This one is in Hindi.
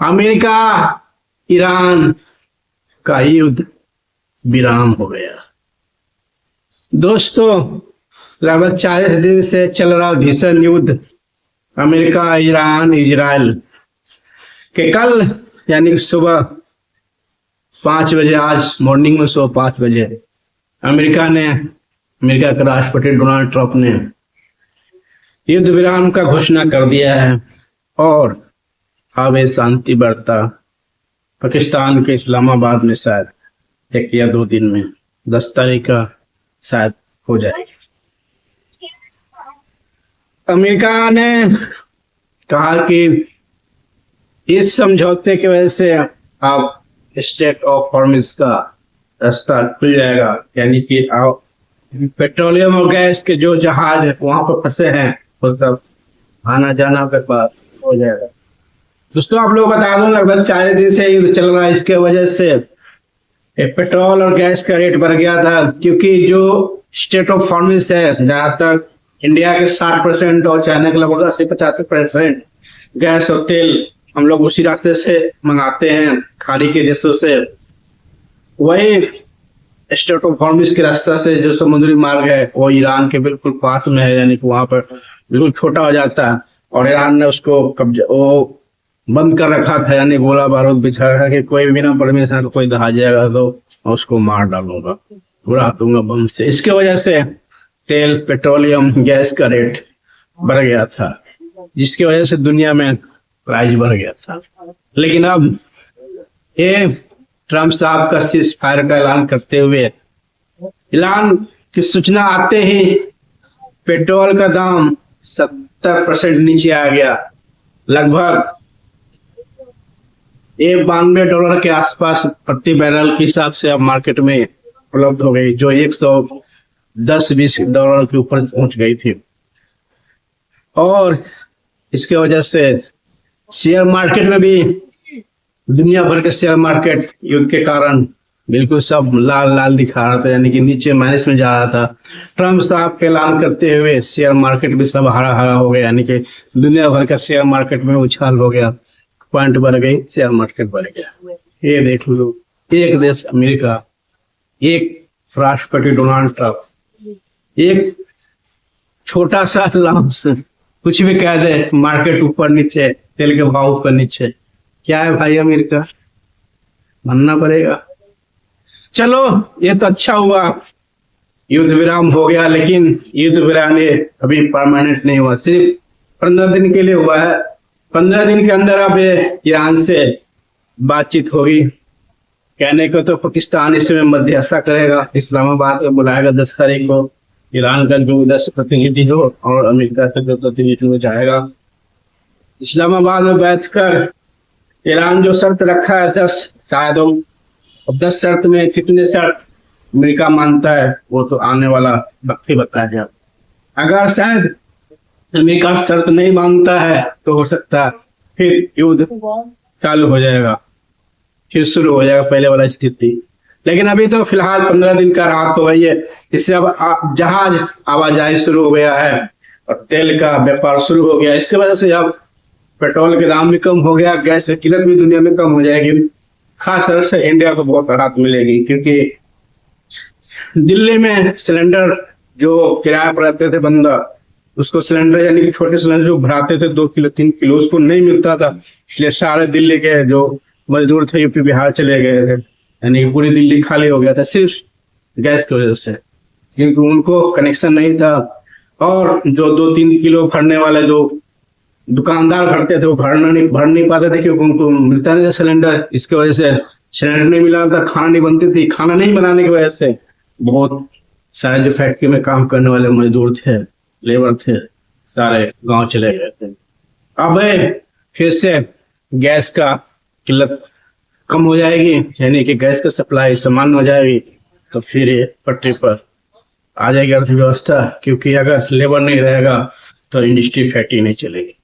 अमेरिका ईरान का युद्ध विराम हो गया। दोस्तों, लगभग 40 दिन से चल रहा भीषण युद्ध अमेरिका ईरान इजराइल के कल यानी कि सुबह 5 बजे, आज मॉर्निंग में सुबह 5 बजे अमेरिका के राष्ट्रपति डोनाल्ड ट्रंप ने युद्ध विराम का घोषणा कर दिया है और अब ये शांति वार्ता पाकिस्तान के इस्लामाबाद में शायद 1 या 2 दिन में 10 तारीख का शायद हो जाए। अमेरिका ने कहा कि इस समझौते की वजह से अब स्टेट ऑफ हॉर्मुज़ का रास्ता खुल जाएगा, यानी कि पेट्रोलियम और गैस के जो जहाज वहां पर फंसे हैं वो सब आना जाना के पास हो जाएगा। दोस्तों, आप लोग बता दो, लगभग 40 दिन से युद्ध चल रहा है। इसके वजह से पेट्रोल और गैस का रेट बढ़ गया था, क्योंकि जो स्टेट ऑफ हॉर्मुज़ है, ज्यादातर इंडिया के 60% और चाइना के लगभग 80-85% गैस और तेल हम लोग उसी रास्ते से मंगाते हैं, खाड़ी के देशों से। वही स्टेट ऑफ हॉर्मुज़ के रास्ता से जो समुद्री मार्ग है वो ईरान के बिल्कुल पास में है, यानी कि वहां पर बिल्कुल छोटा हो जाता है और ईरान ने उसको वो बंद कर रखा था, यानी गोला बारूद बिछा रखा कि कोई बिना परमिशन कोई दहा जाएगा तो उसको मार डालूंगा, उड़ा दूंगा बम से। इसके वजह से तेल, पेट्रोलियम, गैस का रेट बढ़ गया था, जिसकी वजह से दुनिया में प्राइस बढ़ गया था। लेकिन अब ये ट्रंप साहब का सीज फायर का ऐलान करते हुए ऐलान की सूचना आते ही पेट्रोल का दाम 70% नीचे आ गया। लगभग $92 के आसपास प्रति बैरल के हिसाब से अब मार्केट में उपलब्ध हो गई, जो $110-120 के ऊपर पहुंच गई थी। और इसके वजह से शेयर मार्केट में भी, दुनिया भर के शेयर मार्केट युद्ध के कारण बिल्कुल सब लाल लाल दिखा रहा था, यानी कि नीचे माइनस में जा रहा था। ट्रंप साहब के ऐलान करते हुए शेयर मार्केट भी सब हरा हरा हो गया, यानी कि दुनिया भर का शेयर मार्केट में उछाल हो गया, पॉइंट बढ़ गई, शेयर मार्केट बढ़ गया। ये देख लो, एक देश अमेरिका, एक राष्ट्रपति डोनाल्ड ट्रंप, एक छोटा सा लाउंस कुछ भी कह दे, मार्केट ऊपर नीचे, तेल के भाव ऊपर नीचे। क्या है भाई अमेरिका, मानना पड़ेगा। चलो, ये तो अच्छा हुआ, युद्ध विराम हो गया, लेकिन युद्ध विराम अभी परमानेंट नहीं हुआ, सिर्फ 15 दिन के लिए हुआ है। 15 दिन के अंदर अब ईरान से बातचीत होगी। कहने को तो पाकिस्तान इसमें मध्यस्थता करेगा, इस्लामाबाद में बुलाएगा 10 तारीख को ईरान का जो 10 प्रतिनिधि हो और अमेरिका का जो प्रतिनिधि हो जाएगा। इस्लामाबाद में बैठकर ईरान जो शर्त रखा है 10, शायद 10 शर्त में कितने शर्त अमेरिका मानता है वो तो आने वाला वक्त ही बताएगा। अगर शायद अमेरिका शर्त नहीं मानता है तो हो सकता है फिर युद्ध चालू हो जाएगा, फिर शुरू हो जाएगा पहले वाला स्थिति। लेकिन अभी तो फिलहाल 15 दिन का राहत हो गई है। इससे अब जहाज आवाजाही शुरू हो गया है और तेल का व्यापार शुरू हो गया। इसकी वजह से अब पेट्रोल के दाम भी कम हो गया, गैस की कीमत भी दुनिया में कम हो जाएगी। खास तरह से इंडिया को बहुत राहत मिलेगी, क्योंकि दिल्ली में सिलेंडर जो किराए पर रहते थे बंदा, उसको सिलेंडर यानी कि छोटे सिलेंडर जो भराते थे 2 किलो 3 किलो, उसको नहीं मिलता था। इसलिए सारे दिल्ली के जो मजदूर थे यूपी बिहार चले गए थे, यानी कि पूरी दिल्ली खाली हो गया था सिर्फ गैस की वजह से, क्योंकि उनको कनेक्शन नहीं था। और जो 2-3 किलो भरने वाले जो दुकानदार भरते थे वो भर नहीं पाते थे, क्योंकि उनको मिलता नहीं था सिलेंडर। इसकी वजह से सिलेंडर नहीं मिला था, खाना नहीं बनती थी। खाना नहीं बनाने की वजह से बहुत सारे जो फैक्ट्री में काम करने वाले मजदूर थे, लेबर थे, सारे गांव चले गए थे। अब फिर से गैस का किल्लत कम हो जाएगी, यानी कि गैस का सप्लाई सामान्य हो जाएगी, तो फिर ये पटरी पर आ जाएगी अर्थव्यवस्था। क्योंकि अगर लेबर नहीं रहेगा तो इंडस्ट्री फैक्ट्री नहीं चलेगी।